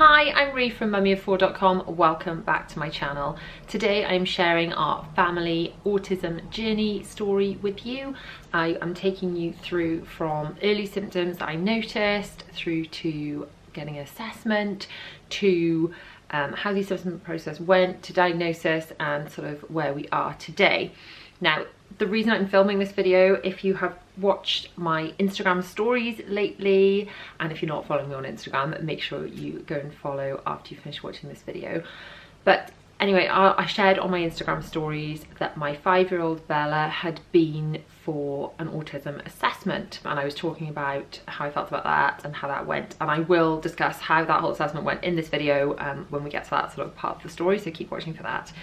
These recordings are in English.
Hi, I'm Ree from mummyof4.com. Welcome back to my channel. Today I'm sharing our family autism journey story with you. I am taking you through from early symptoms that I noticed through to getting an assessment to how the assessment process went to diagnosis and sort of where we are today. Now, the reason I'm filming this video, if you have watched my Instagram stories lately, and if you're not following me on Instagram, make sure you go and follow after you finish watching this video. But anyway, I shared on my Instagram stories that my 5-year-old Bella had been for an autism assessment, and I was talking about how I felt about that and how that went, and I will discuss how that whole assessment went in this video when we get to that sort of part of the story, so keep watching for that.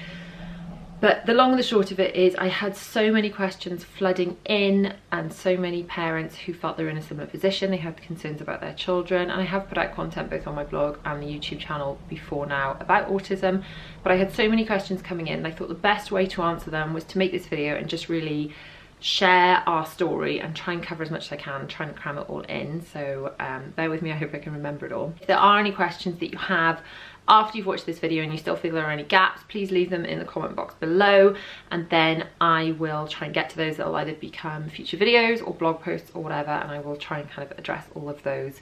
But the long and the short of it is I had so many questions flooding in and so many parents who felt they were in a similar position. They had concerns about their children, and I have put out content both on my blog and the YouTube channel before now about autism, but I had so many questions coming in and I thought the best way to answer them was to make this video and just really share our story and try and cover as much as I can, trying to cram it all in. So bear with me, I hope I can remember it all. If there are any questions that you have after you've watched this video and you still feel there are any gaps, please leave them in the comment box below, and then I will try and get to those. That will either become future videos or blog posts or whatever, and I will try and kind of address all of those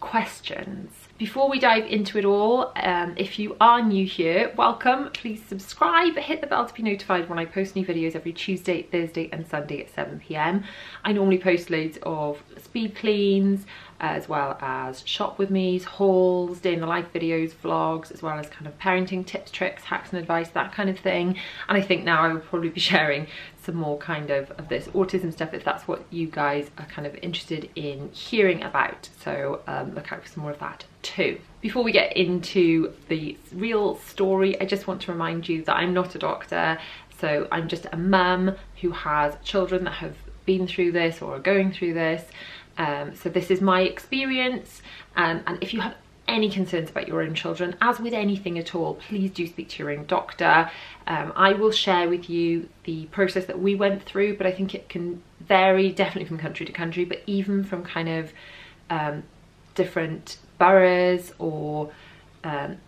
questions. Before we dive into it all, if you are new here, welcome. Please subscribe, hit the bell to be notified when I post new videos every Tuesday, Thursday and Sunday at 7 PM. I normally post loads of speed cleans, as well as shop with me's, hauls, day in the life videos, vlogs, as well as kind of parenting tips, tricks, hacks and advice, that kind of thing. And I think now I will probably be sharing some more kind of this autism stuff if that's what you guys are kind of interested in hearing about. So look out for some more of that too. Before we get into the real story, I just want to remind you that I'm not a doctor. So I'm just a mum who has children that have been through this or are going through this. So this is my experience, and if you have any concerns about your own children, as with anything at all, please do speak to your own doctor. I will share with you the process that we went through, but I think it can vary definitely from country to country, but even from kind of different boroughs or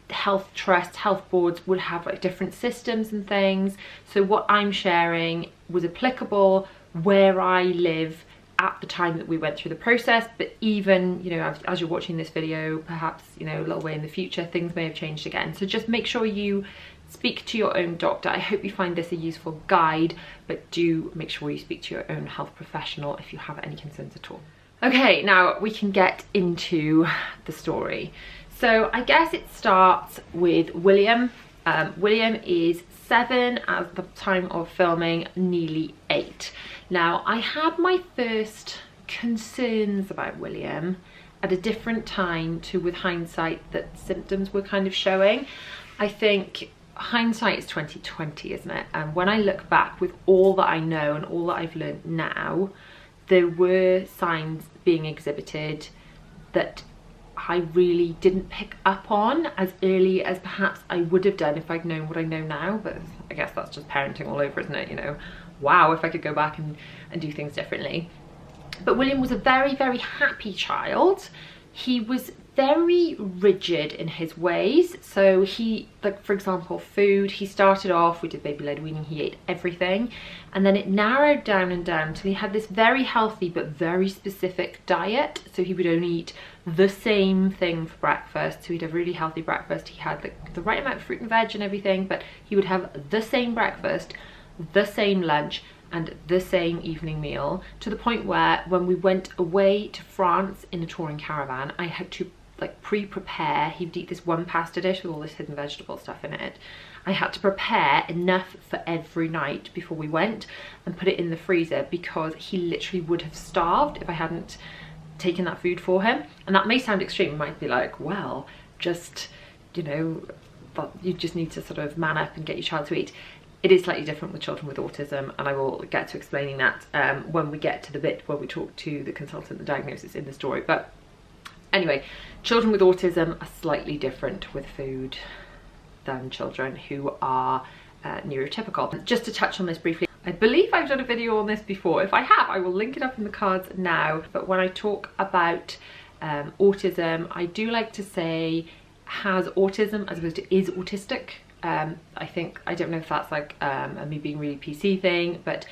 health trusts, health boards would have like different systems and things. So what I'm sharing was applicable where I live at the time that we went through the process, but even, you know, as you're watching this video, perhaps, you know, a little way in the future, things may have changed again. So just make sure you speak to your own doctor. I hope you find this a useful guide, but do make sure you speak to your own health professional if you have any concerns at all. Okay, now we can get into the story. So I guess it starts with William. William is 7 at the time of filming, nearly 8. Now, I had my first concerns about William at a different time to with hindsight that symptoms were kind of showing. I think hindsight is 20/20, isn't it? And when I look back with all that I know and all that I've learned now, there were signs being exhibited that I really didn't pick up on as early as perhaps I would have done if I'd known what I know now. But I guess that's just parenting all over, isn't it? You know, wow, if I could go back and do things differently. But William was a very, very happy child. He was very rigid in his ways. So he, like for example, food, he started off, we did baby-led weaning, he ate everything. And then it narrowed down and down until he had this very healthy but very specific diet. So he would only eat the same thing for breakfast. So he'd have a really healthy breakfast. He had the right amount of fruit and veg and everything, but he would have the same breakfast, the same lunch, and the same evening meal, to the point where when we went away to France in a touring caravan, I had to like pre-prepare. He would eat this one pasta dish with all this hidden vegetable stuff in it. I had to prepare enough for every night before we went and put it in the freezer, because he literally would have starved if I hadn't taken that food for him. And that may sound extreme. You might be like, well, just, you know, but you just need to sort of man up and get your child to eat. It is slightly different with children with autism, and I will get to explaining that when we get to the bit where we talk to the consultant, the diagnosis in the story. But anyway, children with autism are slightly different with food than children who are neurotypical. Just to touch on this briefly, I believe I've done a video on this before. If I have, I will link it up in the cards now. But when I talk about autism, I do like to say has autism as opposed to is autistic. I don't know if that's like a me being really PC thing, but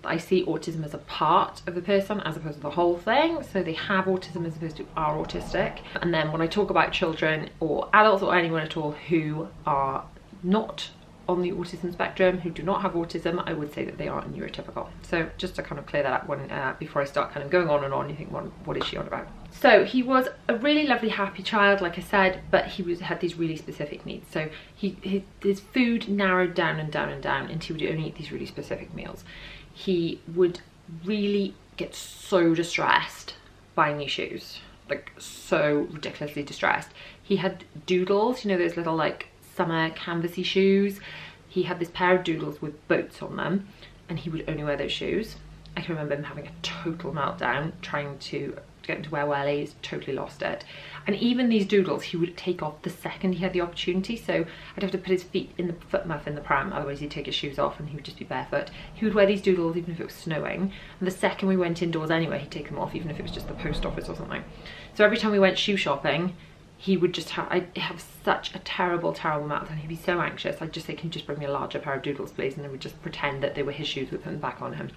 I see autism as a part of the person as opposed to the whole thing. So they have autism as opposed to are autistic. And then when I talk about children or adults or anyone at all who are not on the autism spectrum, who do not have autism, I would say that they are neurotypical. So just to kind of clear that up when, before I start kind of going on and on, you think, what is she on about? So he was a really lovely, happy child, like I said, but he had these really specific needs. So his food narrowed down and down and down until he would only eat these really specific meals. He would really get so distressed buying new shoes, like so ridiculously distressed. He had doodles, you know, those little like summer canvasy shoes. He had this pair of doodles with boats on them, and he would only wear those shoes. I can remember him having a total meltdown trying to get him to wear wellies, totally lost it. And even these doodles he would take off the second he had the opportunity. So I'd have to put his feet in the foot muff in the pram, otherwise he'd take his shoes off and he would just be barefoot. He would wear these doodles even if it was snowing, and the second we went indoors anyway, he'd take them off, even if it was just the post office or something. So every time we went shoe shopping, he would just I'd have such a terrible meltdown. He'd be so anxious. I'd just say, can you just bring me a larger pair of doodles, please? And I would just pretend that they were his shoes with them back on him.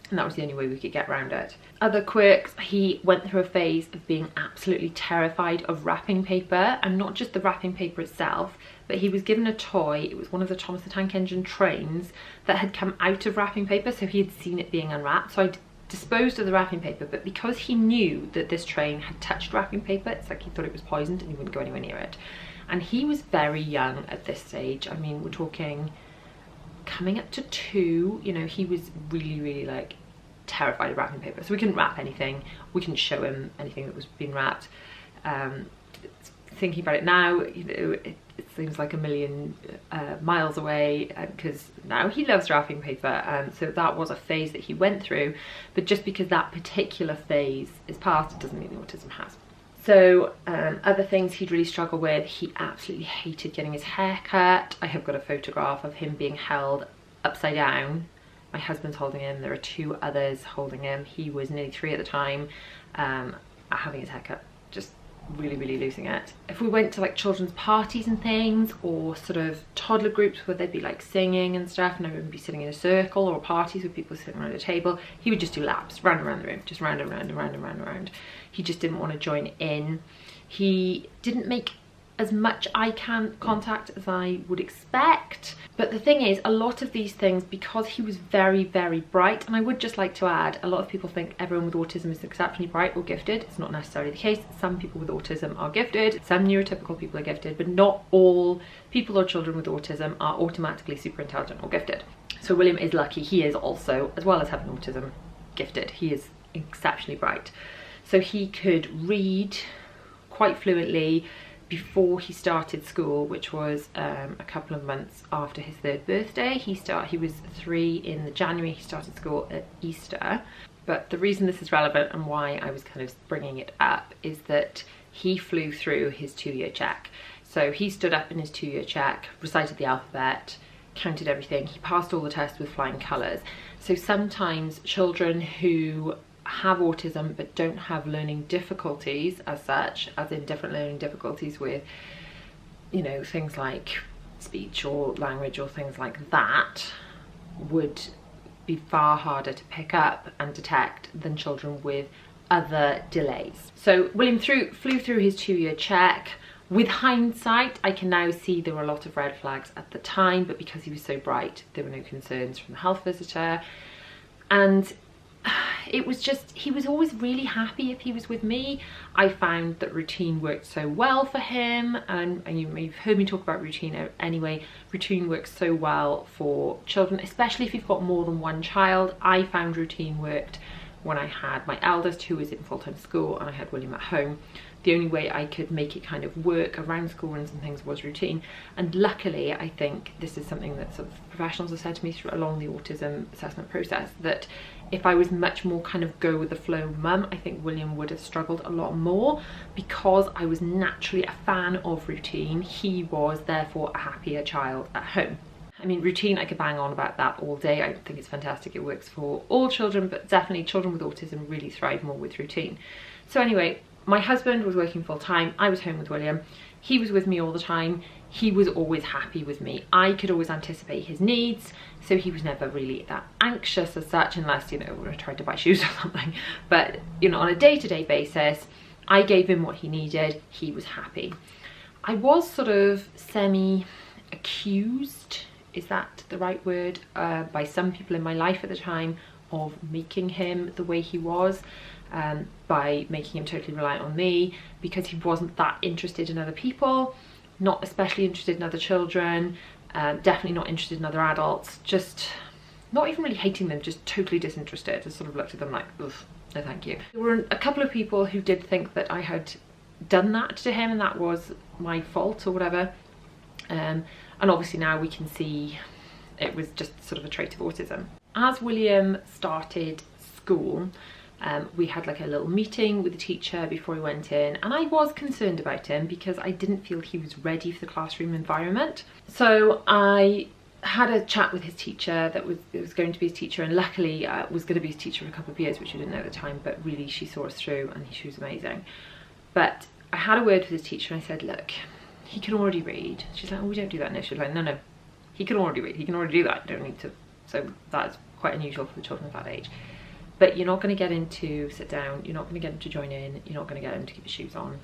And that was the only way we could get around it. Other quirks, he went through a phase of being absolutely terrified of wrapping paper, and not just the wrapping paper itself, but he was given a toy. It was one of the Thomas the Tank Engine trains that had come out of wrapping paper, so he had seen it being unwrapped. So I disposed of the wrapping paper, but because he knew that this train had touched wrapping paper, it's like he thought it was poisoned and he wouldn't go anywhere near it. And he was very young at this stage. I mean, we're talking coming up to 2, you know, he was really like terrified of wrapping paper. So we couldn't wrap anything, we couldn't show him anything that was being wrapped. Thinking about it now, you know, it seems like a million miles away, because now he loves wrapping paper. So that was a phase that he went through, but just because that particular phase is past, it doesn't mean the autism has. So other things he'd really struggle with, he absolutely hated getting his hair cut. I have got a photograph of him being held upside down. My husband's holding him, there are 2 others holding him. He was nearly 3 at the time, having his hair cut, just really losing it. If we went to like children's parties and things, or sort of toddler groups where they'd be like singing and stuff, and I would be sitting in a circle, or parties with people sitting around a table, he would just do laps round and around the room, just round and round and round and round and round. He just didn't want to join in. He didn't make as much eye contact as I would expect. But the thing is, a lot of these things, because he was very bright, and I would just like to add, a lot of people think everyone with autism is exceptionally bright or gifted. It's not necessarily the case. Some people with autism are gifted, some neurotypical people are gifted, but not all people or children with autism are automatically super intelligent or gifted. So William is lucky. He is also, as well as having autism, gifted. He is exceptionally bright. So he could read quite fluently before he started school, which was a couple of months after his 3rd birthday. He was 3 in the January, he started school at Easter. But the reason this is relevant and why I was kind of bringing it up is that he flew through his 2-year check. So he stood up in his 2-year check, recited the alphabet, counted everything. He passed all the tests with flying colours. So sometimes children who have autism but don't have learning difficulties as such, as in different learning difficulties with, you know, things like speech or language or things like that, would be far harder to pick up and detect than children with other delays. So William flew through his 2-year check. With hindsight, I can now see there were a lot of red flags at the time, but because he was so bright, there were no concerns from the health visitor. And it was just, he was always really happy if he was with me. I found that routine worked so well for him, and you've heard me talk about routine anyway. Routine works so well for children, especially if you've got more than one child. I found routine worked when I had my eldest, who was in full-time school, and I had William at home. The only way I could make it kind of work around school runs and things was routine. And luckily, I think this is something that sort of professionals have said to me along the autism assessment process, that if I was much more kind of go with the flow mum, I think William would have struggled a lot more. Because I was naturally a fan of routine, he was therefore a happier child at home. I mean, routine, I could bang on about that all day. I think it's fantastic. It works for all children, but definitely children with autism really thrive more with routine. So anyway, my husband was working full time. I was home with William. He was with me all the time. He was always happy with me. I could always anticipate his needs, so he was never really that anxious as such, unless, you know, I tried to buy shoes or something. But, you know, on a day-to-day basis, I gave him what he needed. He was happy. I was sort of semi-accused, is that the right word, by some people in my life at the time of making him the way he was, by making him totally reliant on me, because he wasn't that interested in other people, not especially interested in other children, definitely not interested in other adults, just not even really hating them, just totally disinterested. I sort of looked at them like, ugh, no thank you. There were a couple of people who did think that I had done that to him and that was my fault or whatever, and obviously now we can see it was just sort of a trait of autism. As William started school, we had like a little meeting with the teacher before he went in, and I was concerned about him because I didn't feel he was ready for the classroom environment. So I had a chat with his teacher that was going to be his teacher, and luckily was going to be his teacher for a couple of years, which we didn't know at the time, but really she saw us through and she was amazing. But I had a word with his teacher and I said, look, he can already read. She's like, oh, we don't do that now. She's like, no, he can already read, he can already do that, you don't need to. So that's quite unusual for the children of that age. But you're not going to get him to sit down, you're not going to get him to join in, you're not going to get him to keep his shoes on.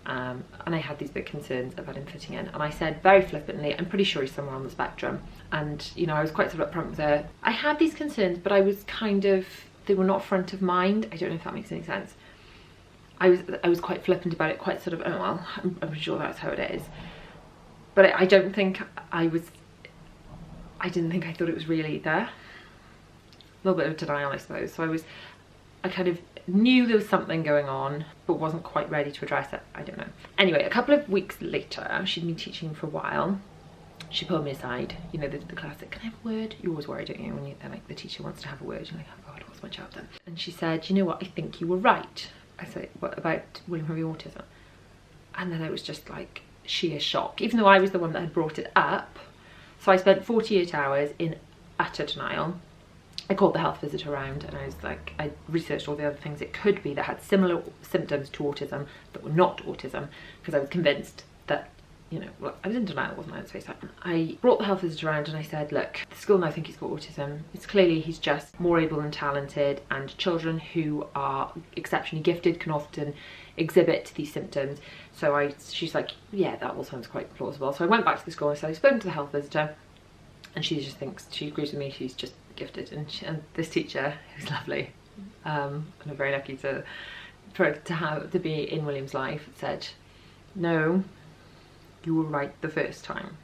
And I had these big concerns about him fitting in, and I said very flippantly, I'm pretty sure he's somewhere on the spectrum. And, you know, I was quite sort of upfront with her. I had these concerns, but I was kind of, they were not front of mind. I don't know if that makes any sense. I was quite flippant about it, quite sort of, oh well, I'm sure that's how it is. But I don't think I didn't think I thought it was really there. A little bit of denial, I suppose. So I kind of knew there was something going on, but wasn't quite ready to address it. I don't know. Anyway, a couple of weeks later, she'd been teaching for a while. She pulled me aside, you know, the classic, can I have a word? You always worry, don't you, when like the teacher wants to have a word. You're like, oh God, what's my job then? And she said, you know what, I think you were right. I said, what about William having autism? And then I was just like sheer shock, even though I was the one that had brought it up. So I spent 48 hours in utter denial. I called the health visitor around and I was like, I researched all the other things it could be that had similar symptoms to autism that were not autism, because I was convinced that, you know, well, I was in denial, wasn't I? Let's face it. I brought the health visitor around and I said, look, the school now think he's got autism. It's clearly he's just more able and talented, and children who are exceptionally gifted can often exhibit these symptoms. So she's like, yeah, that all sounds quite plausible. So I went back to the school and I said, I've spoken to the health visitor, and she just thinks, she agrees with me, she's just gifted. And this teacher, who's lovely, and I'm very lucky to be in William's life, said, no, you were right the first time.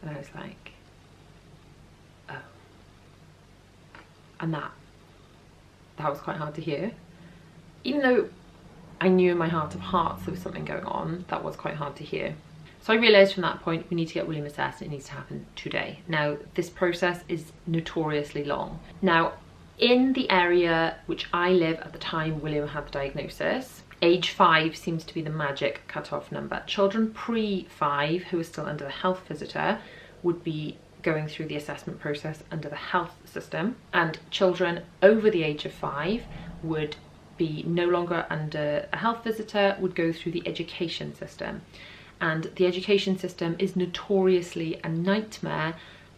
And I was like, oh. And that was quite hard to hear. Even though I knew in my heart of hearts there was something going on, that was quite hard to hear. So I realised from that point we need to get William assessed. It needs to happen today. Now, this process is notoriously long. Now, in the area which I live at the time William had the diagnosis, age 5 seems to be the magic cut-off number. Children pre-5 who are still under the health visitor would be going through the assessment process under the health system, and children over the age of 5 would be no longer under a health visitor, would go through the education system. And the education system is notoriously a nightmare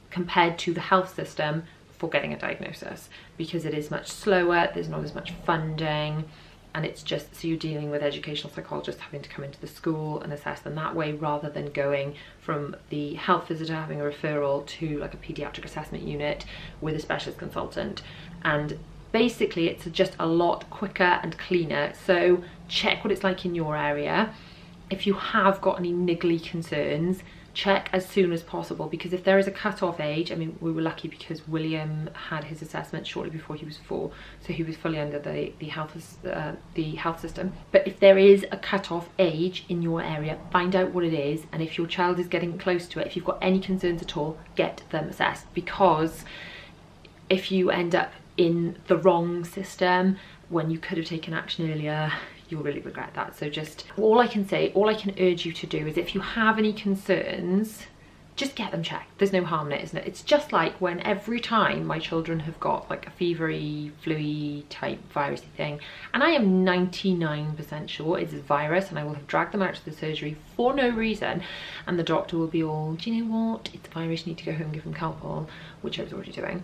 compared to the health system for getting a diagnosis, because it is much slower, there's not as much funding, and it's just, so you're dealing with educational psychologists having to come into the school and assess them that way, rather than going from the health visitor having a referral to like a paediatric assessment unit with a specialist consultant. And basically it's just a lot quicker and cleaner. So check what it's like in your area. If you have got any niggly concerns, check as soon as possible, because if there is a cut-off age, I mean, we were lucky because William had his assessment shortly before he was 4, so he was fully under the health system. But if there is a cut-off age in your area, find out what it is, and if your child is getting close to it, if you've got any concerns at all, get them assessed, because if you end up in the wrong system when you could have taken action earlier, you'll really regret that. So just all I can urge you to do is, if you have any concerns, just get them checked. There's no harm in it, isn't it? It's just like when every time my children have got like a fevery, flu-y type virusy thing, and I am 99% sure it's a virus, and I will have dragged them out to the surgery for no reason, and the doctor will be all, do you know what, it's a virus, you need to go home and give them Calpol, which I was already doing.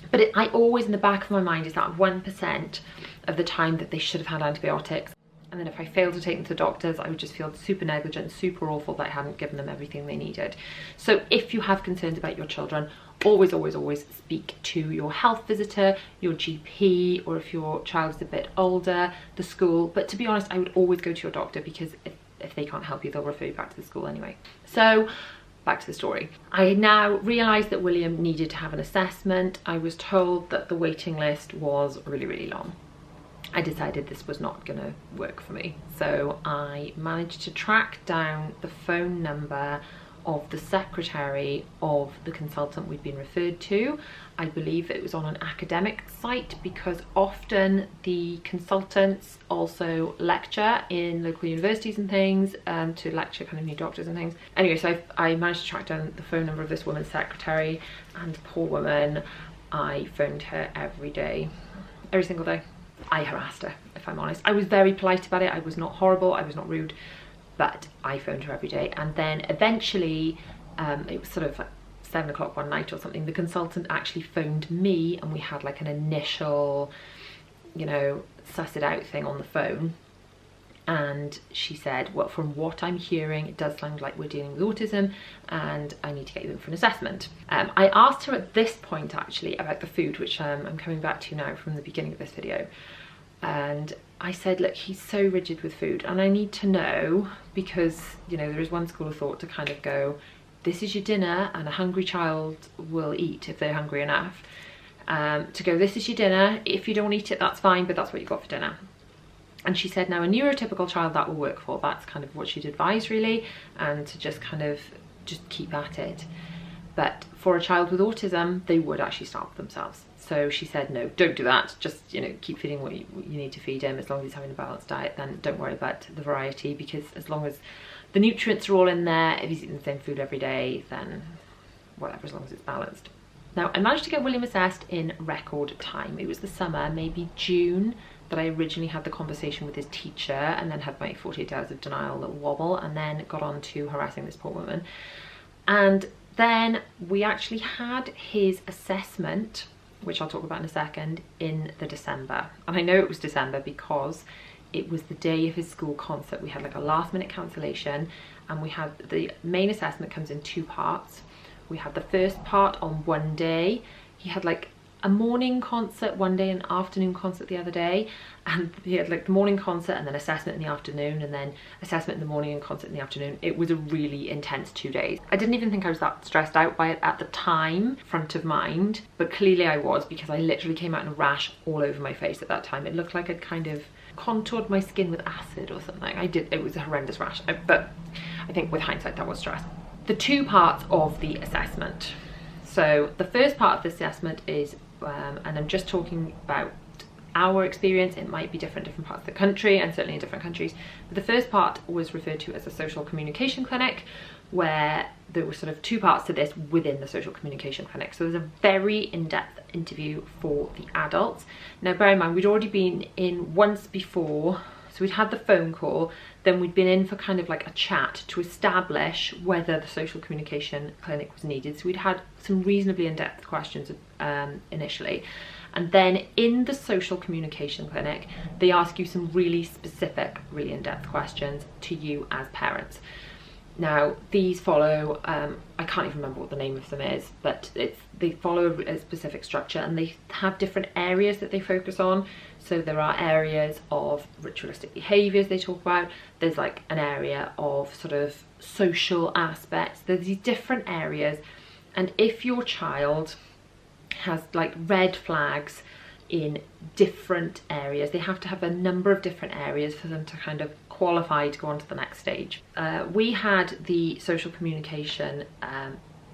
But I always, in the back of my mind, is that 1% of the time that they should have had antibiotics. And then if I failed to take them to the doctors, I would just feel super negligent, super awful that I hadn't given them everything they needed. So if you have concerns about your children, always, always, always speak to your health visitor, your GP, or if your child is a bit older, the school. But to be honest, I would always go to your doctor, because if they can't help you, they'll refer you back to the school anyway. So back to the story. I now realised that William needed to have an assessment. I was told that the waiting list was really, really long. I decided this was not going to work for me. So I managed to track down the phone number of the secretary of the consultant we'd been referred to. I believe it was on an academic site, because often the consultants also lecture in local universities and things, to lecture kind of new doctors and things. Anyway, so I managed to track down the phone number of this woman's secretary, and poor woman, I phoned her every day, every single day. I harassed her, if I'm honest. I was very polite about it. I was not horrible, I was not rude, but I phoned her every day. And then eventually, it was sort of like 7 o'clock one night or something, the consultant actually phoned me, and we had like an initial, you know, suss it out thing on the phone. And she said, well, from what I'm hearing, it does sound like we're dealing with autism, and I need to get you in for an assessment. I asked her at this point actually about the food, which I'm coming back to now from the beginning of this video. And I said, look, he's so rigid with food, and I need to know, because, you know, there is one school of thought to kind of go, this is your dinner, and a hungry child will eat if they're hungry enough. To go, this is your dinner, if you don't eat it, that's fine, but that's what you got for dinner. And she said, now a neurotypical child, that will work for. That's kind of what she'd advise, really, and to just kind of just keep at it. But for a child with autism, they would actually starve themselves. So she said, no, don't do that. Just, you know, keep feeding what you need to feed him. As long as he's having a balanced diet, then don't worry about the variety, because as long as the nutrients are all in there, if he's eating the same food every day, then whatever, as long as it's balanced. Now, I managed to get William assessed in record time. It was the summer, maybe June, that I originally had the conversation with his teacher, and then had my 48 hours of denial little wobble, and then got on to harassing this poor woman. And then we actually had his assessment, which I'll talk about in a second, in the December. And I know it was December because it was the day of his school concert. We had like a last minute cancellation, and we had the main assessment comes in 2 parts. We had the first part on one day. He had like a morning concert one day and afternoon concert the other day, and he had like the morning concert and then assessment in the afternoon, and then assessment in the morning and concert in the afternoon. It was a really intense 2 days. I didn't even think I was that stressed out by it at the time, front of mind, but clearly I was, because I literally came out in a rash all over my face at that time. It looked like I'd kind of contoured my skin with acid or something. It was a horrendous rash, but I think with hindsight that was stress. The 2 parts of the assessment. So the first part of the assessment is, and I'm just talking about our experience, it might be different parts of the country, and certainly in different countries, but the first part was referred to as a social communication clinic, where there were sort of 2 parts to this within the social communication clinic. So there's a very in-depth interview for the adults. Now bear in mind, we'd already been in once before, so we'd had the phone call, then we'd been in for kind of like a chat to establish whether the social communication clinic was needed. So we'd had some reasonably in-depth questions initially. And then in the social communication clinic, they ask you some really specific, really in-depth questions to you as parents. Now these follow, I can't even remember what the name of them is, but they follow a specific structure, and they have different areas that they focus on. So there are areas of ritualistic behaviours they talk about. There's like an area of sort of social aspects. There's these different areas, and if your child has like red flags in different areas, they have to have a number of different areas for them to kind of qualify to go on to the next stage. We had the social communication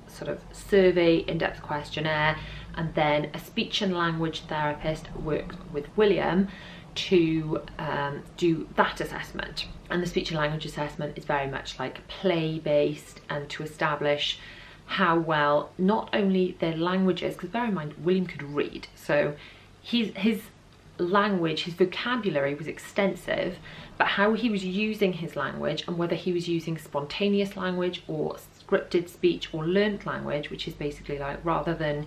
sort of survey, in-depth questionnaire, and then a speech and language therapist worked with William to do that assessment. And the speech and language assessment is very much like play-based, and to establish how well not only their language is, because bear in mind William could read, so his language, his vocabulary was extensive, but how he was using his language and whether he was using spontaneous language or scripted speech or learnt language, which is basically like rather than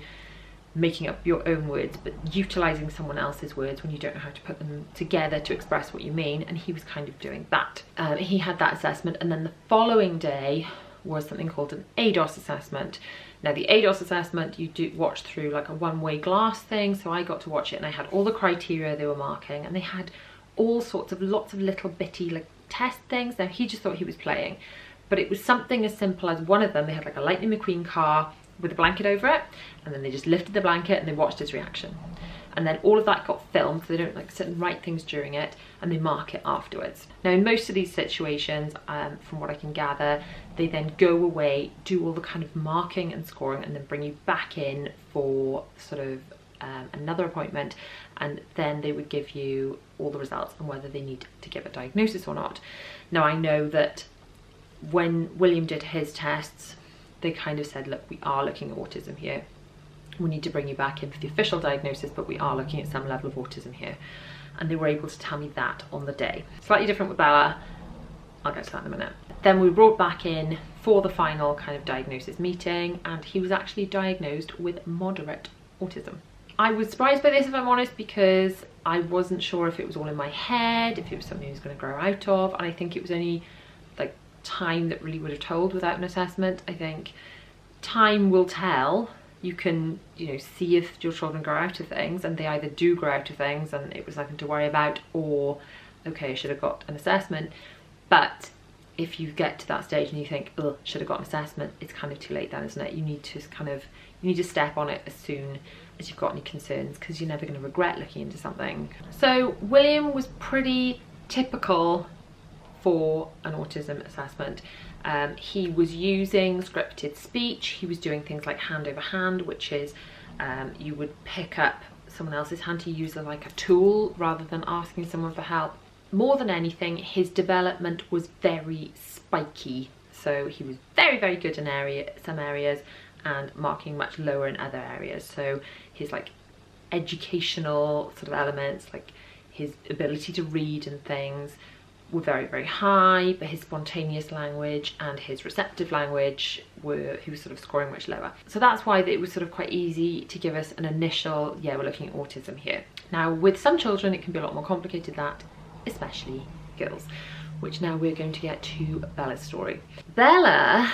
making up your own words but utilizing someone else's words when you don't know how to put them together to express what you mean, and he was kind of doing that. He had that assessment, and then the following day was something called an ADOS assessment. Now the ADOS assessment you do watch through like a one-way glass thing, so I got to watch it and I had all the criteria they were marking, and they had all sorts of lots of little bitty like test things. Now he just thought he was playing, but it was something as simple as one of them, they had like a Lightning McQueen car with a blanket over it, and then they just lifted the blanket and they watched his reaction, and then all of that got filmed, so they don't like sit and write things during it, and they mark it afterwards. Now in most of these situations, from what I can gather, they then go away, do all the kind of marking and scoring, and then bring you back in for sort of another appointment, and then they would give you all the results and whether they need to give a diagnosis or not. Now I know that when William did his tests, they kind of said, look, we are looking at autism here. We need to bring you back in for the official diagnosis, but we are looking at some level of autism here. And they were able to tell me that on the day. Slightly different with Bella. I'll get to that in a minute. Then we brought back in for the final kind of diagnosis meeting, and he was actually diagnosed with moderate autism. I was surprised by this, if I'm honest, because I wasn't sure if it was all in my head, if it was something he was going to grow out of, and I think it was only like time that really would have told without an assessment. I think time will tell. You can, you know, see if your children grow out of things, and they either do grow out of things and it was nothing to worry about, or okay, I should have got an assessment. But if you get to that stage and you think, oh, should have got an assessment, it's kind of too late then, isn't it? You need to step on it as soon as you've got any concerns, because you're never going to regret looking into something. So William was pretty typical for an autism assessment. He was using scripted speech. He was doing things like hand over hand, which is you would pick up someone else's hand to use like a tool rather than asking someone for help. More than anything, his development was very spiky. So he was very, very good in some areas and marking much lower in other areas. So his like educational sort of elements, like his ability to read and things, were very, very high, but his spontaneous language and his receptive language he was sort of scoring much lower. So that's why it was sort of quite easy to give us an initial, yeah, we're looking at autism here. Now with some children it can be a lot more complicated than that, especially girls, which now we're going to get to Bella's story. Bella,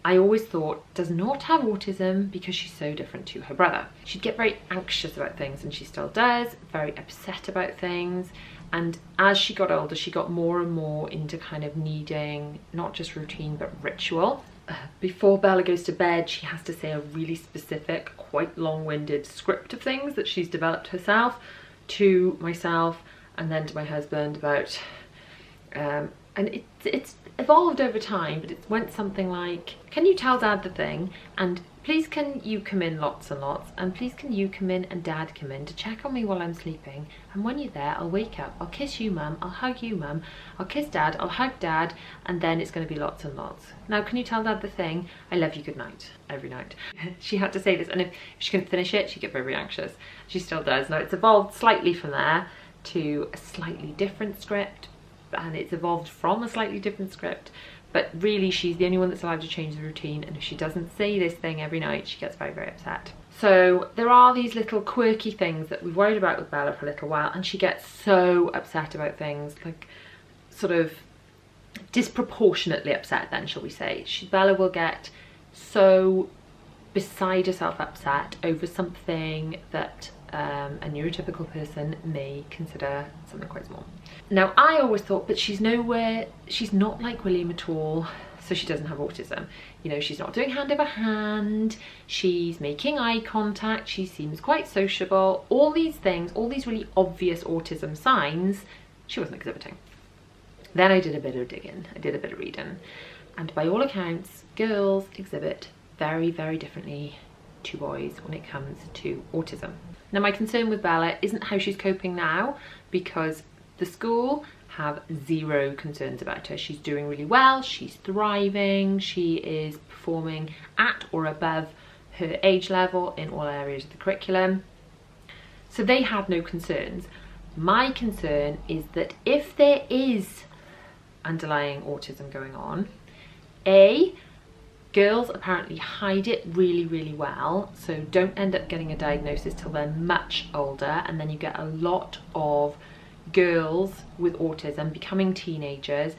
I always thought, does not have autism because she's so different to her brother. She'd get very anxious about things, and she still does, very upset about things. And as she got older, she got more and more into kind of needing not just routine, but ritual. Before Bella goes to bed, she has to say a really specific, quite long-winded script of things that she's developed herself to myself and then to my husband about, and it's evolved over time, but it went something like, can you tell Dad the thing, and please can you come in lots and lots, and please can you come in and Dad come in to check on me while I'm sleeping, and when you're there I'll wake up, I'll kiss you Mum, I'll hug you Mum, I'll kiss Dad, I'll hug Dad, and then it's going to be lots and lots. Now can you tell Dad the thing, I love you, good night, every night. She had to say this, and if she couldn't finish it she'd get very, very anxious. She still does. Now it's evolved slightly from there to a slightly different script, and it's evolved from a slightly different script, but really she's the only one that's allowed to change the routine, and if she doesn't say this thing every night she gets very, very upset. So there are these little quirky things that we've worried about with Bella for a little while, and she gets so upset about things, like sort of disproportionately upset then, shall we say. Bella will get so beside herself upset over something that a neurotypical person may consider something quite small. Now I always thought, but she's not like William at all, so she doesn't have autism. You know, she's not doing hand over hand, she's making eye contact, she seems quite sociable, all these things, all these really obvious autism signs, she wasn't exhibiting. Then I did a bit of digging, I did a bit of reading, and by all accounts girls exhibit very, very differently to boys when it comes to autism. Now my concern with Bella isn't how she's coping now, because the school have zero concerns about her. She's doing really well, she's thriving, she is performing at or above her age level in all areas of the curriculum. So they have no concerns. My concern is that if there is underlying autism going on, girls apparently hide it really, really well, so don't end up getting a diagnosis till they're much older, and then you get a lot of girls with autism becoming teenagers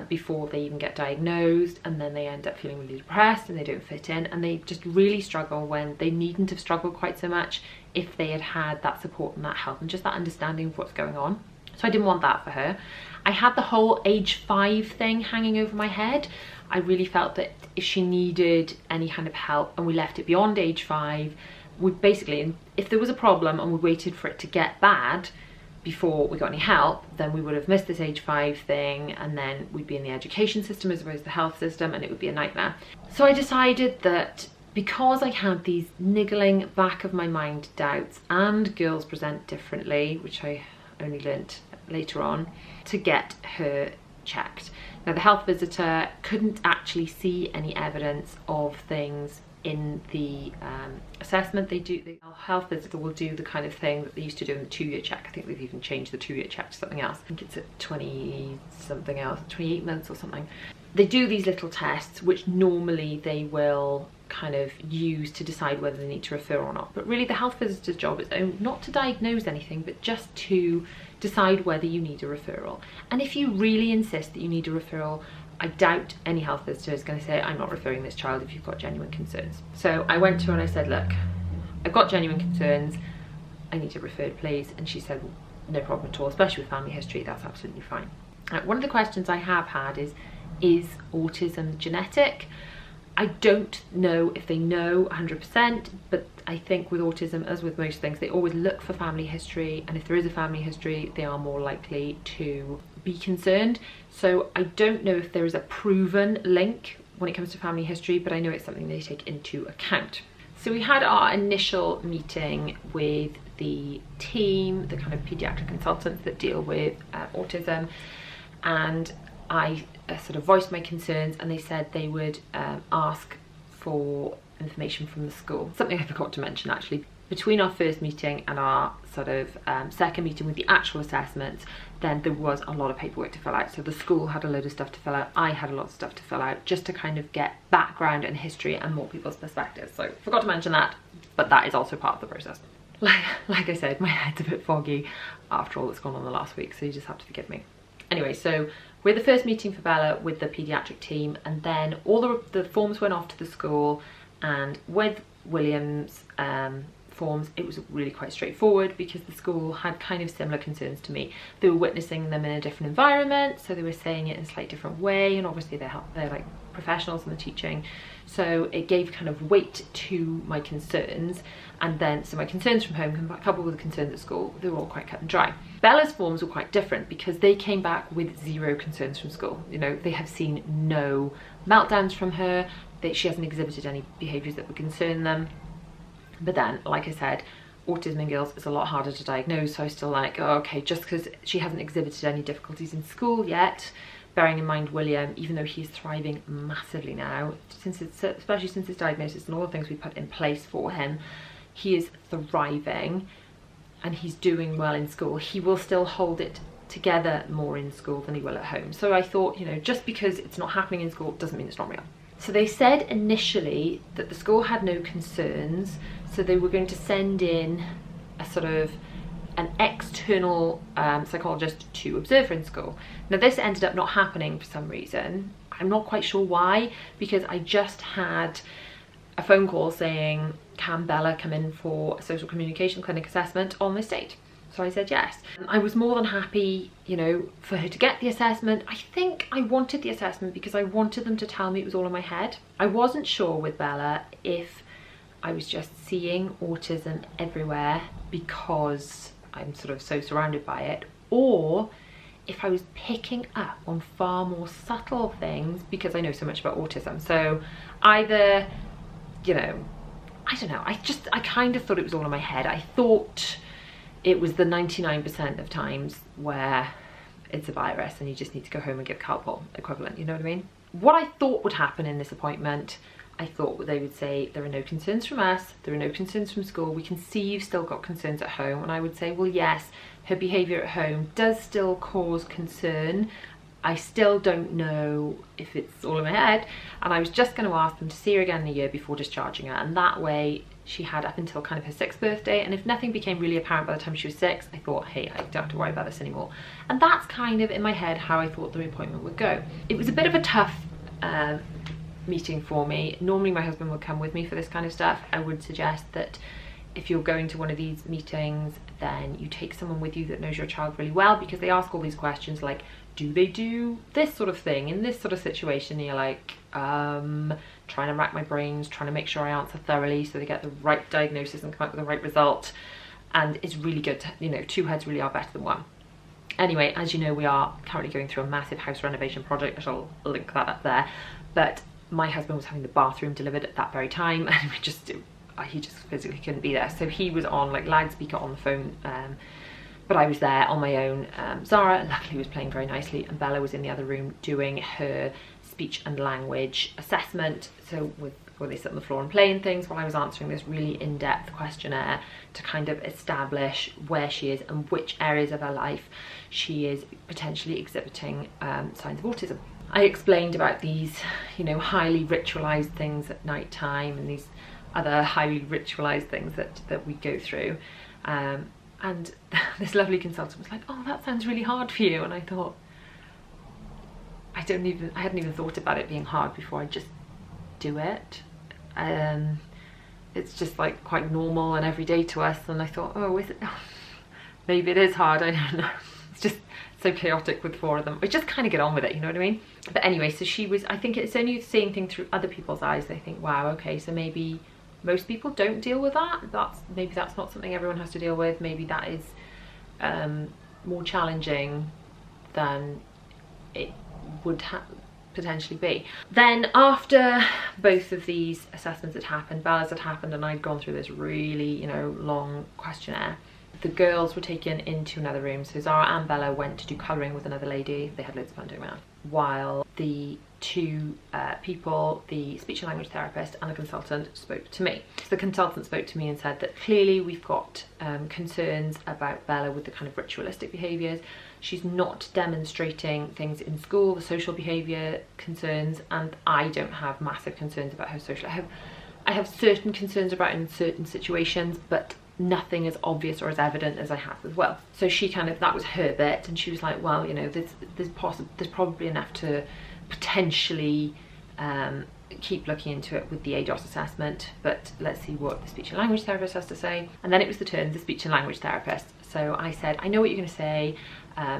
before they even get diagnosed, and then they end up feeling really depressed and they don't fit in, and they just really struggle when they needn't have struggled quite so much if they had had that support and that help and just that understanding of what's going on. So I didn't want that for her. I had the whole age 5 thing hanging over my head. I really felt that if she needed any kind of help and we left it beyond age 5, we basically, if there was a problem and we waited for it to get bad before we got any help, then we would have missed this age 5 thing, and then we'd be in the education system as opposed to the health system, and it would be a nightmare. So I decided that because I had these niggling back of my mind doubts, and girls present differently, which I only learnt later on, to get her checked. Now the health visitor couldn't actually see any evidence of things in the assessment. They do, the health visitor will do the kind of thing that they used to do in the 2-year check. I think they've even changed the 2-year check to something else. I think it's at 20 something else, 28 months or something. They do these little tests which normally they will kind of use to decide whether they need to refer or not, but really the health visitor's job is not to diagnose anything, but just to decide whether you need a referral. And if you really insist that you need a referral, I doubt any health visitor is going to say, I'm not referring this child if you've got genuine concerns. So I went to her and I said, look, I've got genuine concerns, I need it referred please. And she said, no problem at all, especially with family history, that's absolutely fine. One of the questions I have had is autism genetic? I don't know if they know 100%, but I think with autism, as with most things, they always look for family history, and if there is a family history, they are more likely to be concerned. So I don't know if there is a proven link when it comes to family history, but I know it's something they take into account. So we had our initial meeting with the team, the kind of paediatric consultants that deal with autism, and I sort of voiced my concerns, and they said they would ask for information from the school. Something I forgot to mention actually, between our first meeting and our sort of second meeting with the actual assessments, then there was a lot of paperwork to fill out. So the school had a load of stuff to fill out, I had a lot of stuff to fill out, just to kind of get background and history and more people's perspectives. So forgot to mention that, but that is also part of the process. Like I said, my head's a bit foggy after all that's gone on the last week, so you just have to forgive me. Anyway, so we're the first meeting for Bella with the paediatric team, and then all the forms went off to the school, and with William's forms, it was really quite straightforward because the school had kind of similar concerns to me. They were witnessing them in a different environment, so they were saying it in a slightly different way, and obviously they're like professionals in the teaching, so it gave kind of weight to my concerns. And then so my concerns from home coupled with the concerns at school, they were all quite cut and dry. Bella's forms were quite different because they came back with zero concerns from school. You know, they have seen no meltdowns from her, she hasn't exhibited any behaviours that would concern them. But then, like I said, autism in girls is a lot harder to diagnose, so I was still like, oh, okay, just because she hasn't exhibited any difficulties in school yet, bearing in mind William, even though he's thriving massively now, especially since his diagnosis and all the things we put in place for him, he is thriving and he's doing well in school. He will still hold it together more in school than he will at home. So I thought, you know, just because it's not happening in school doesn't mean it's not real. So they said initially that the school had no concerns, so they were going to send in a sort of an external psychologist to observe her in school. Now this ended up not happening for some reason. I'm not quite sure why, because I just had a phone call saying, can Bella come in for a social communication clinic assessment on this date? So I said yes. I was more than happy, you know, for her to get the assessment. I think I wanted the assessment because I wanted them to tell me it was all in my head. I wasn't sure with Bella if I was just seeing autism everywhere because I'm sort of so surrounded by it, or if I was picking up on far more subtle things because I know so much about autism. So either, you know, I don't know, I kind of thought it was all in my head. I thought it was the 99% of times where it's a virus and you just need to go home and give Calpol equivalent, you know what I mean? What I thought would happen in this appointment, I thought they would say, there are no concerns from us, there are no concerns from school, we can see you've still got concerns at home. And I would say, well, yes, her behaviour at home does still cause concern. I still don't know if it's all in my head. And I was just going to ask them to see her again in a year before discharging her. And that way she had up until kind of her 6th birthday. And if nothing became really apparent by the time she was 6, I thought, hey, I don't have to worry about this anymore. And that's kind of in my head how I thought the appointment would go. It was a bit of a tough meeting for me. Normally my husband would come with me for this kind of stuff. I would suggest that if you're going to one of these meetings, then you take someone with you that knows your child really well, because they ask all these questions like, do they do this sort of thing in this sort of situation? And you're like, trying to rack my brains, trying to make sure I answer thoroughly so they get the right diagnosis and come up with the right result. And it's really good to, you know, 2 heads really are better than 1. Anyway, as you know, we are currently going through a massive house renovation project. I shall link that up there. But my husband was having the bathroom delivered at that very time, and he just physically couldn't be there. So he was on like loudspeaker on the phone, but I was there on my own. Zara luckily was playing very nicely, and Bella was in the other room doing her speech and language assessment. So where they sit on the floor and play and things, while I was answering this really in-depth questionnaire to kind of establish where she is and which areas of her life she is potentially exhibiting signs of autism. I explained about these, you know, highly ritualized things at night time and these other highly ritualized things that we go through. And this lovely consultant was like, oh, that sounds really hard for you. And I thought, I hadn't even thought about it being hard before. I just do it. It's just like quite normal and everyday to us. And I thought, oh, is it? Maybe it is hard, I don't know. It's just so chaotic with 4 of them. I just kind of get on with it, you know what I mean? But anyway, so she was, I think it's only seeing things through other people's eyes. They think, wow, okay, so maybe most people don't deal with that. Maybe that's not something everyone has to deal with. Maybe that is more challenging than it would potentially be. Then after both of these assessments had happened, Bella's had happened, and I'd gone through this really, you know, long questionnaire, the girls were taken into another room. So Zara and Bella went to do colouring with another lady. They had loads of fun doing that. While the 2 people, the speech and language therapist and the consultant, spoke to me. So the consultant spoke to me and said that clearly we've got concerns about Bella with the kind of ritualistic behaviours. She's not demonstrating things in school, the social behaviour concerns, and I don't have massive concerns about her social. I have certain concerns about in certain situations, but nothing as obvious or as evident as I have with Will. So she kind of, that was her bit, and she was like, well, you know, there's probably enough to potentially keep looking into it with the ADOS assessment, but let's see what the speech and language therapist has to say. And then it was the turn of the speech and language therapist. So I said, I know what you're going to say.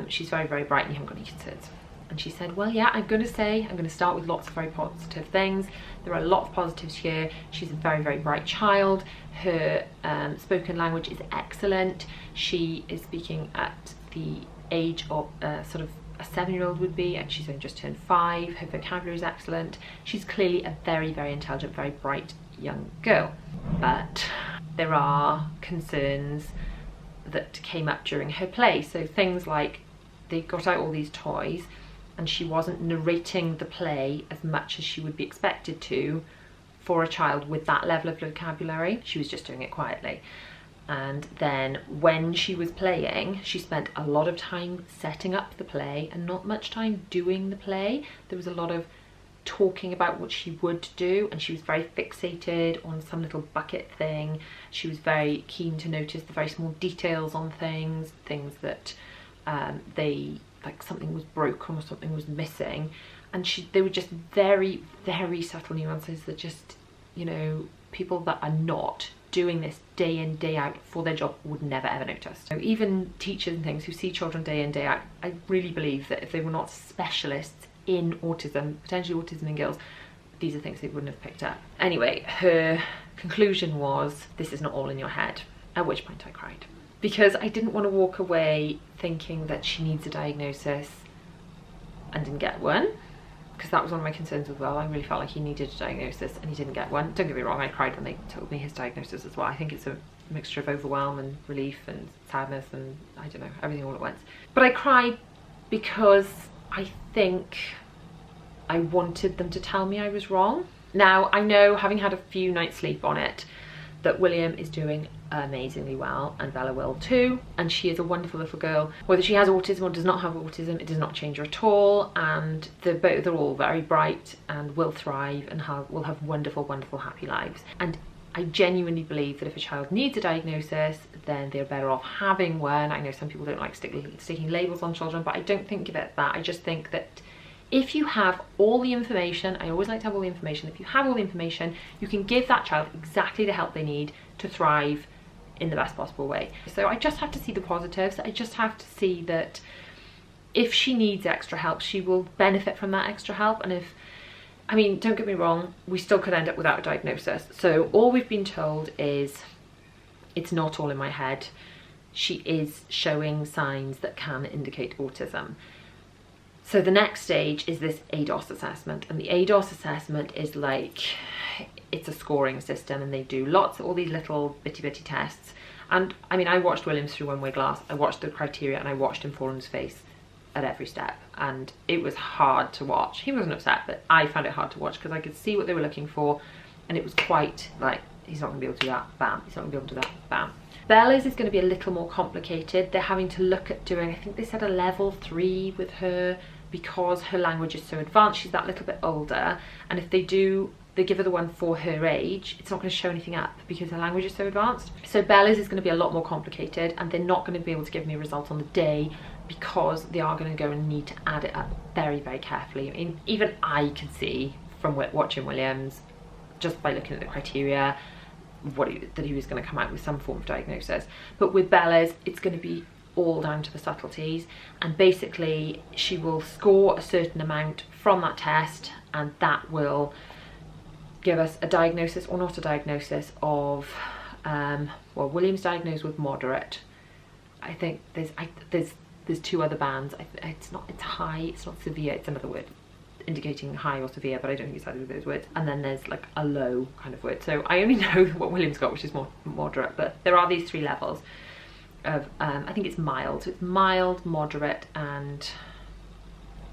She's very, very bright and you haven't got any concerns. And she said, well, yeah, I'm going to start with lots of very positive things. There are a lot of positives here. She's a very, very bright child. Her spoken language is excellent. She is speaking at the age of sort of a 7-year-old would be, and she's only just turned 5. Her vocabulary is excellent. She's clearly a very, very intelligent, very bright young girl. But there are concerns that came up during her play. So things like they got out all these toys and she wasn't narrating the play as much as she would be expected to for a child with that level of vocabulary. She was just doing it quietly. And then when she was playing, she spent a lot of time setting up the play and not much time doing the play. There was a lot of talking about what she would do, and she was very fixated on some little bucket thing. She was very keen to notice the very small details on things that like something was broken or something was missing, and they were just very, very subtle nuances that just, you know, people that are not doing this day in, day out for their job would never ever notice. So even teachers and things who see children day in, day out, I really believe that if they were not specialists in autism, potentially autism in girls, these are things they wouldn't have picked up. Anyway, her conclusion was, this is not all in your head, at which point I cried. Because I didn't want to walk away thinking that she needs a diagnosis and didn't get one. because that was one of my concerns as well. I really felt like he needed a diagnosis and he didn't get one. Don't get me wrong, I cried when they told me his diagnosis as well. I think it's a mixture of overwhelm and relief and sadness and I don't know, everything all at once. But I cried because I think I wanted them to tell me I was wrong. Now, I know, having had a few nights sleep on it, that William is doing amazingly well, and Bella will too, and she is a wonderful little girl. Whether she has autism or does not have autism, it does not change her at all, and they're all very bright and will thrive and will have wonderful, wonderful, happy lives. And I genuinely believe that if a child needs a diagnosis, then they're better off having one. I know some people don't like sticking labels on children, but I don't think of it that. I just think that if you have all the information, I always like to have all the information, if you have all the information, you can give that child exactly the help they need to thrive in the best possible way. So I just have to see the positives. I just have to see that if she needs extra help, she will benefit from that extra help. And if, I mean, don't get me wrong, we still could end up without a diagnosis. So all we've been told is it's not all in my head. She is showing signs that can indicate autism. So the next stage is this ADOS assessment, and the ADOS assessment is like, it's a scoring system, and they do all these little bitty tests. And I mean, I watched Williams through one-way glass, I watched the criteria, and I watched him fall on his face at every step, and it was hard to watch. He wasn't upset, but I found it hard to watch because I could see what they were looking for, and it was quite like, he's not gonna be able to do that, bam, he's not gonna be able to do that, bam. Bella's is going to be a little more complicated. They're having to look at doing, I think they said a level 3 with her, because her language is so advanced. She's that little bit older, and if they give her the one for her age, it's not going to show anything up because her language is so advanced. So Bella's is going to be a lot more complicated, and they're not going to be able to give me a result on the day because they are going to go and need to add it up very, very carefully. I mean, even I could see from watching Williams, just by looking at the criteria, that he was going to come out with some form of diagnosis. But with Bella's, it's going to be all down to the subtleties, and basically she will score a certain amount from that test, and that will give us a diagnosis or not a diagnosis of well, William's diagnosed with moderate. I think there's two other bands. It's high, it's not severe, it's another word indicating high or severe, but I don't think it's either of those words. And then there's like a low kind of word. So I only know what William's got, which is more moderate, but there are these 3 levels of I think it's mild. So it's mild, moderate, and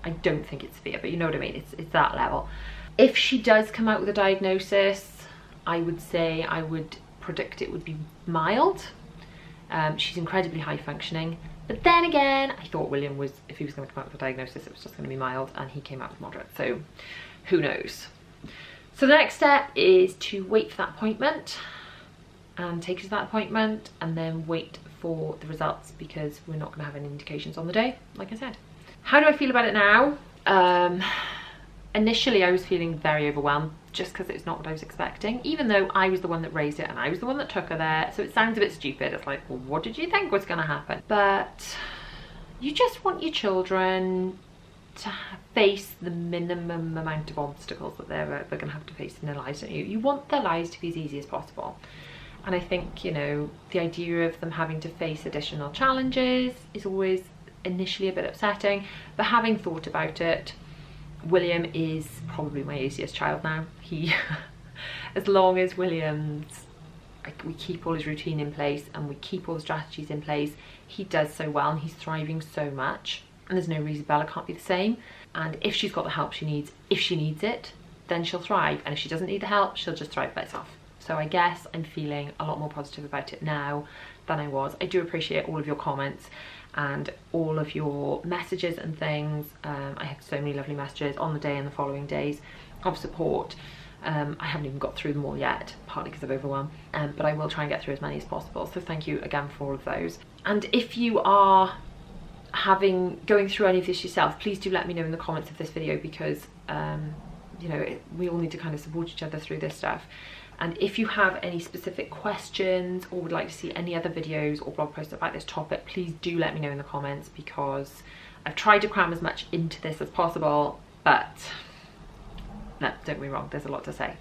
I don't think it's severe, but you know what I mean, it's that level. If she does come out with a diagnosis, I would predict it would be mild. She's incredibly high functioning, but then again, I thought William was, if he was going to come out with a diagnosis, it was just going to be mild, and he came out with moderate, so who knows. So the next step is to wait for that appointment and take her to that appointment, and then wait for the results, because we're not going to have any indications on the day, like I said. How do I feel about it now? Initially I was feeling very overwhelmed, just because it's not what I was expecting, even though I was the one that raised it and I was the one that took her there. So it sounds a bit stupid. It's like, well, what did you think was going to happen? But you just want your children to face the minimum amount of obstacles that they're going to have to face in their lives, don't you? You want their lives to be as easy as possible. And I think, you know, the idea of them having to face additional challenges is always initially a bit upsetting, but having thought about it, William is probably my easiest child now. He, as long as William's, we keep all his routine in place and we keep all the strategies in place, he does so well and he's thriving so much, and there's no reason Bella can't be the same. And if she's got the help she needs, if she needs it, then she'll thrive, and if she doesn't need the help, she'll just thrive by herself. So I guess I'm feeling a lot more positive about it now than I was. I do appreciate all of your comments and all of your messages and things. I had so many lovely messages on the day and the following days of support. I haven't even got through them all yet, partly because of overwhelm, but I will try and get through as many as possible. So thank you again for all of those. And if you are going through any of this yourself, please do let me know in the comments of this video, because you know, we all need to kind of support each other through this stuff. And if you have any specific questions or would like to see any other videos or blog posts about this topic, please do let me know in the comments, because I've tried to cram as much into this as possible, but no, don't get me wrong, there's a lot to say.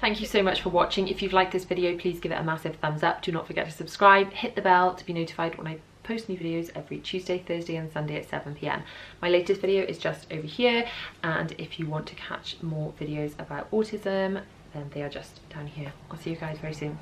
Thank you so much for watching. If you've liked this video, please give it a massive thumbs up. Do not forget to subscribe, hit the bell to be notified when I post new videos every Tuesday, Thursday and Sunday at 7 p.m. My latest video is just over here, and if you want to catch more videos about autism, then they are just down here. I'll see you guys very soon.